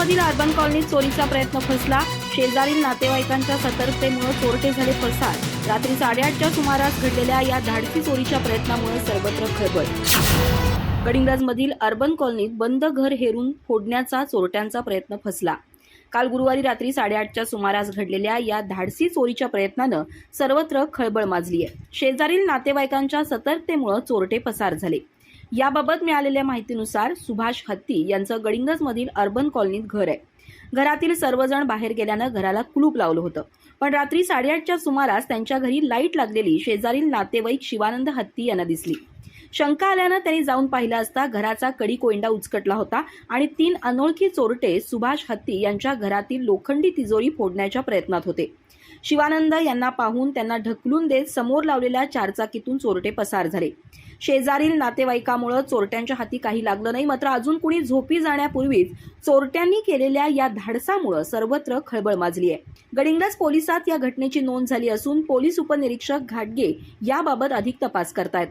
गुरुवारमधील urban कॉलनीत चोरीचा प्रयत्न फसला. शेजारील नातेवाईकांच्या सतर्कतेमुळे चोरटे झाले पसार. रात्री 8:30च्या सुमारास घडलेल्या या धाडसी चोरीच्या प्रयत्नामुळे सर्वत्र खळबळ. गडिंग्लजमधील अर्बन कॉलनीत बंद घर हेरून फोडण्याचा चोरट्यांचा प्रयत्न फसला. काल गुरुवारी रात्री 8:30च्या सुमारास घडलेल्या या धाडसी चोरीच्या प्रयत्नानं सर्वत्र खळबळ माजली आहे. शेजारील नातेवाईकांच्या सतर्कतेमुळे चोरटे पसार झाले. याबाबत मिळालेल्या माहितीनुसार सुभाष हत्ती यांचं गडिंग्लजमधील अर्बन कॉलनीत घर आहे. घरातील सर्वजण बाहेर गेल्यानं घराला कुलूप लावलं होतं. पण रात्री 8:30च्या सुमारास त्यांच्या घरी लाईट लागलेली शेजारील नातेवाईक शिवानंद हत्ती यांना दिसली. शंका आल्यानं त्यांनी जाऊन पाहिलं असता घराचा कडी कोयंडा उचकटला होता आणि 3 अनोळखी चोरटे सुभाष हत्ती यांच्या घरातील लोखंडी तिजोरी फोडण्याच्या प्रयत्नात होते. शिवानंद यांना पाहून त्यांना ढकलून देत समोर लावलेल्या चारचाकीतून चोरटे पसार झाले. शेजारील नातेवाईकामुळे चोरट्यांच्या हाती काही लागलं नाही. मात्र अजून कुणी झोपी जाण्यापूर्वीच चोरट्यांनी केलेल्या या धाडसामुळे सर्वत्र खळबळ माजली आहे. गडिंग्लज पोलिसात या घटनेची नोंद झाली असून पोलीस उपनिरीक्षक घाटगे याबाबत अधिक तपास करतायत.